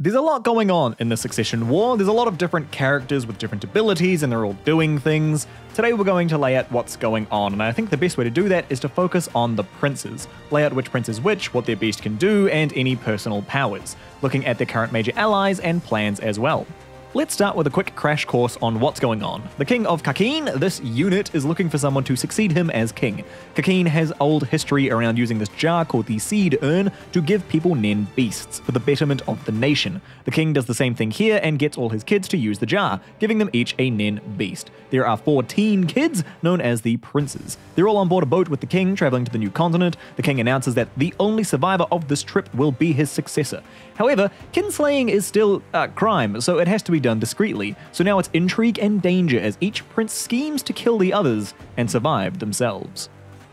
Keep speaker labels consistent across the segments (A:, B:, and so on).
A: There's a lot going on in the Succession War. There's a lot of different characters with different abilities and they're all doing things. Today we're going to lay out what's going on, and I think the best way to do that is to focus on the princes, lay out which prince is which, what their beast can do, and any personal powers, looking at their current major allies and plans as well. Let's start with a quick crash course on what's going on. The king of Kakeen, this unit, is looking for someone to succeed him as king. Kakeen has old history around using this jar called the Seed Urn to give people Nen beasts for the betterment of the nation. The king does the same thing here and gets all his kids to use the jar, giving them each a Nen beast. There are 14 kids, known as the princes. They're all on board a boat with the king, traveling to the new continent. The king announces that the only survivor of this trip will be his successor. However, kinslaying is still a crime, so it has to be done discreetly. So now it's intrigue and danger as each prince schemes to kill the others and survive themselves.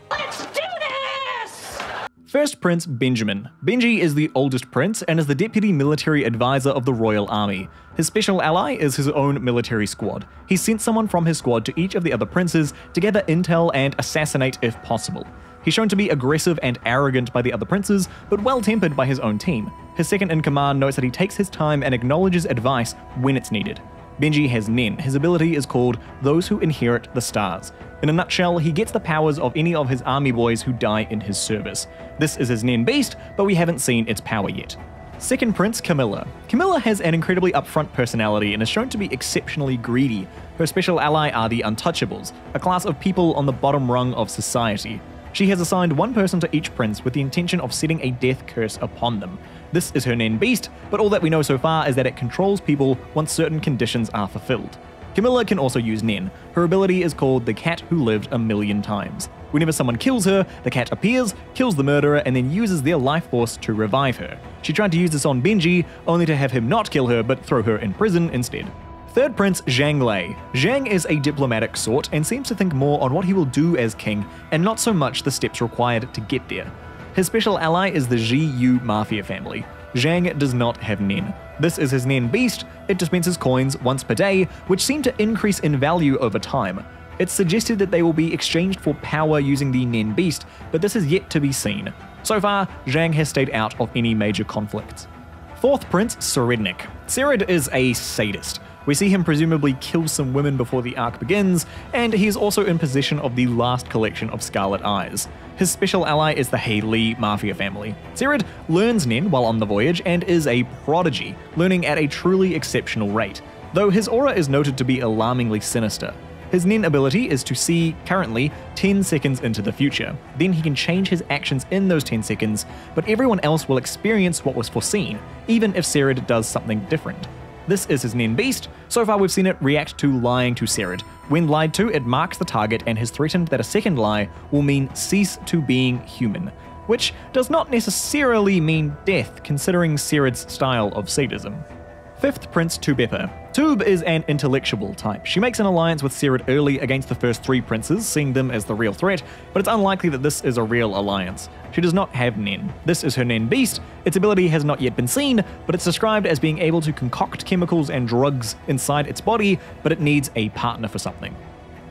B: Let's do this!
A: First Prince Benjamin. Benji is the oldest prince and is the deputy military advisor of the royal army. His special ally is his own military squad. He sent someone from his squad to each of the other princes to gather intel and assassinate if possible. He's shown to be aggressive and arrogant by the other princes, but well-tempered by his own team. His second-in-command notes that he takes his time and acknowledges advice when it's needed. Benji has Nen. His ability is called Those Who Inherit the Stars. In a nutshell, he gets the powers of any of his army boys who die in his service. This is his Nen beast, but we haven't seen its power yet. Second Prince Camilla. Camilla has an incredibly upfront personality and is shown to be exceptionally greedy. Her special ally are the Untouchables, a class of people on the bottom rung of society. She has assigned one person to each prince with the intention of setting a death curse upon them. This is her Nen beast, but all that we know so far is that it controls people once certain conditions are fulfilled. Camilla can also use Nen. Her ability is called the Cat Who Lived a Million Times. Whenever someone kills her, the cat appears, kills the murderer, and then uses their life force to revive her. She tried to use this on Benji, only to have him not kill her but throw her in prison instead. Third Prince Zhang Lei. Zhang is a diplomatic sort and seems to think more on what he will do as king and not so much the steps required to get there. His special ally is the Yu mafia family. Zhang does not have Nen. This is his Nen beast. It dispenses coins once per day, which seem to increase in value over time. It's suggested that they will be exchanged for power using the Nen beast, but this is yet to be seen. So far, Zhang has stayed out of any major conflicts. Fourth Prince Serednik. Sered is a sadist. We see him presumably kill some women before the arc begins, and he is also in possession of the last collection of Scarlet Eyes. His special ally is the Li mafia family. Sered learns Nen while on the voyage and is a prodigy, learning at a truly exceptional rate, though his aura is noted to be alarmingly sinister. His Nen ability is to see, currently, 10 seconds into the future. Then he can change his actions in those 10 seconds, but everyone else will experience what was foreseen, even if Sered does something different. This is his Nen beast. So far we've seen it react to lying to Sered. When lied to, it marks the target and has threatened that a second lie will mean cease to being human, which does not necessarily mean death considering Sered's style of sadism. Fifth Prince Tubepa. Tube is an intellectual type. She makes an alliance with Sered early against the first three princes, seeing them as the real threat, but it's unlikely that this is a real alliance. She does not have Nen. This is her Nen beast. Its ability has not yet been seen, but it's described as being able to concoct chemicals and drugs inside its body, but it needs a partner for something.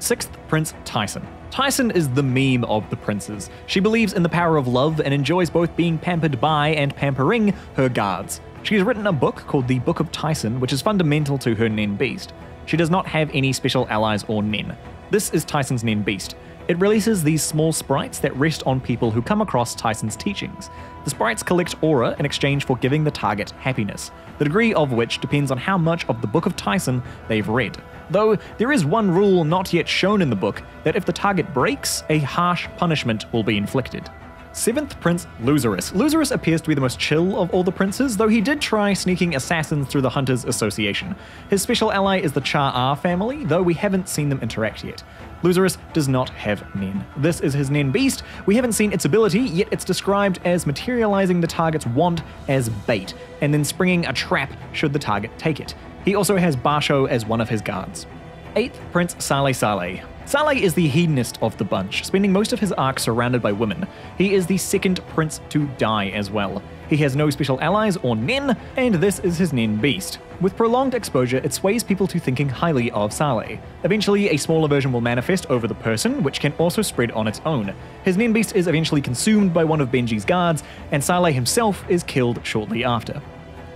A: Sixth Prince Tyson. Tyson is the meme of the princes. She believes in the power of love and enjoys both being pampered by and pampering her guards. She has written a book called The Book of Tyson, which is fundamental to her Nen beast. She does not have any special allies or Nen. This is Tyson's Nen beast. It releases these small sprites that rest on people who come across Tyson's teachings. The sprites collect aura in exchange for giving the target happiness, the degree of which depends on how much of the Book of Tyson they've read. Though there is one rule not yet shown in the book, that if the target breaks, a harsh punishment will be inflicted. Seventh Prince Luzerus. Luzerus appears to be the most chill of all the princes, though he did try sneaking assassins through the Hunters Association. His special ally is the Char family, though we haven't seen them interact yet. Luzerus does not have Nen. This is his Nen beast. We haven't seen its ability, yet it's described as materializing the target's want as bait, and then springing a trap should the target take it. He also has Basho as one of his guards. Eighth Prince Saleh Saleh. Saleh is the hedonist of the bunch, spending most of his arc surrounded by women. He is the second prince to die as well. He has no special allies or Nen, and this is his Nen beast. With prolonged exposure, it sways people to thinking highly of Saleh. Eventually, a smaller version will manifest over the person, which can also spread on its own. His Nen beast is eventually consumed by one of Benji's guards, and Saleh himself is killed shortly after.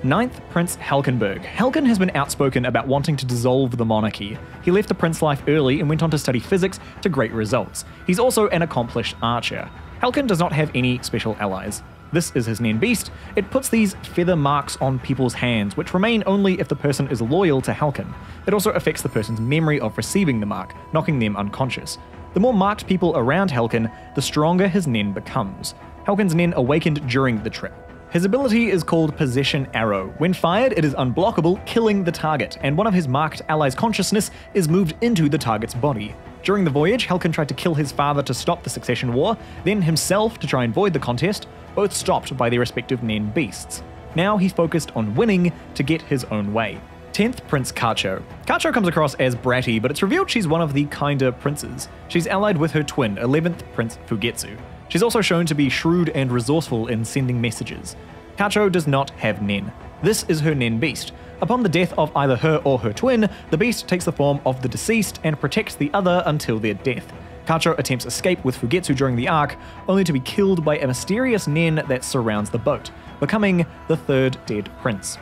A: 9th Prince Halkenberg. Halken has been outspoken about wanting to dissolve the monarchy. He left the prince life early and went on to study physics to great results. He's also an accomplished archer. Halken does not have any special allies. This is his Nen Beast. It puts these feather marks on people's hands, which remain only if the person is loyal to Halken. It also affects the person's memory of receiving the mark, knocking them unconscious. The more marked people around Halken, the stronger his Nen becomes. Halken's Nen awakened during the trip. His ability is called Possession Arrow. When fired, it is unblockable, killing the target, and one of his marked allies' consciousness is moved into the target's body. During the voyage, Halken tried to kill his father to stop the succession war, then himself to try and void the contest, both stopped by their respective Nen Beasts. Now he's focused on winning to get his own way. 10th Prince Kacho. Kacho comes across as bratty, but it's revealed she's one of the kinder princes. She's allied with her twin, 11th Prince Fugetsu. She's also shown to be shrewd and resourceful in sending messages. Kacho does not have Nen. This is her Nen Beast. Upon the death of either her or her twin, the beast takes the form of the deceased and protects the other until their death. Kacho attempts escape with Fugetsu during the arc, only to be killed by a mysterious Nen that surrounds the boat, becoming the third dead prince.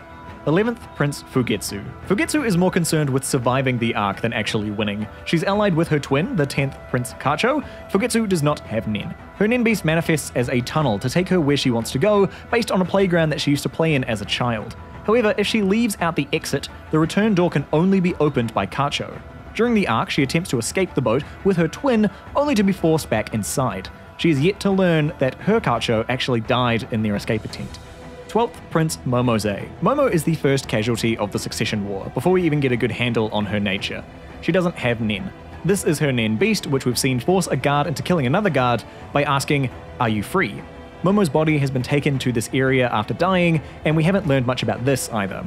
A: 11th Prince Fugetsu. Fugetsu is more concerned with surviving the arc than actually winning. She's allied with her twin, the 10th Prince Kacho. Fugetsu does not have Nen. Her Nen Beast manifests as a tunnel to take her where she wants to go, based on a playground that she used to play in as a child. However, if she leaves out the exit, the return door can only be opened by Kacho. During the arc, she attempts to escape the boat with her twin, only to be forced back inside. She is yet to learn that her Kacho actually died in their escape attempt. 12th Prince Momose. Momo is the first casualty of the Succession War, before we even get a good handle on her nature. She doesn't have Nen. This is her Nen Beast, which we've seen force a guard into killing another guard by asking, "Are you free?" Momo's body has been taken to this area after dying, and we haven't learned much about this either.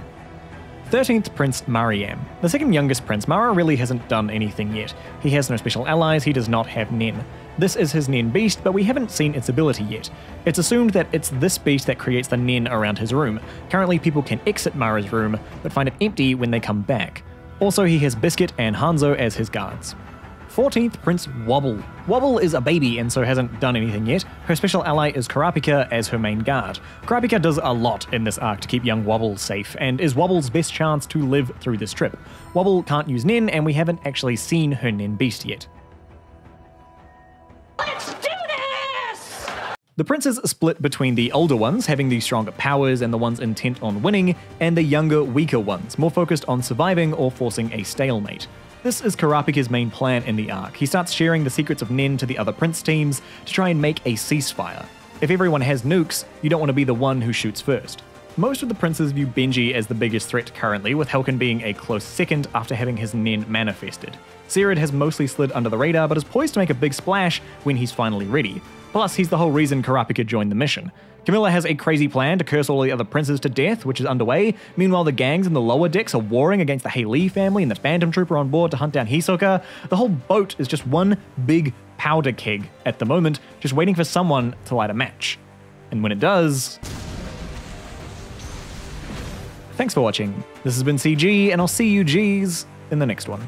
A: 13th Prince Mariam. The second youngest prince, Mara really hasn't done anything yet. He has no special allies, he does not have Nen. This is his Nen Beast, but we haven't seen its ability yet. It's assumed that it's this beast that creates the Nen around his room. Currently, people can exit Mara's room, but find it empty when they come back. Also, he has Biscuit and Hanzo as his guards. 14th Prince Wobble. Wobble is a baby and so hasn't done anything yet. Her special ally is Kurapika as her main guard. Kurapika does a lot in this arc to keep young Wobble safe, and is Wobble's best chance to live through this trip. Wobble can't use Nen, and we haven't actually seen her Nen Beast yet.
B: Let's do this!
A: The princes split between the older ones, having the stronger powers and the ones intent on winning, and the younger, weaker ones, more focused on surviving or forcing a stalemate. This is Kurapika's main plan in the arc. He starts sharing the secrets of Nen to the other prince teams to try and make a ceasefire. If everyone has nukes, you don't want to be the one who shoots first. Most of the princes view Benji as the biggest threat currently, with Halken being a close second after having his Nen manifested. Serid has mostly slid under the radar, but is poised to make a big splash when he's finally ready. Plus, he's the whole reason Kurapika joined the mission. Camilla has a crazy plan to curse all the other princes to death, which is underway. Meanwhile, the gangs in the lower decks are warring against the Haley family and the Phantom Trooper on board to hunt down Hisoka. The whole boat is just one big powder keg at the moment, just waiting for someone to light a match. And when it does... Thanks for watching. This has been CG, and I'll see you Gs in the next one.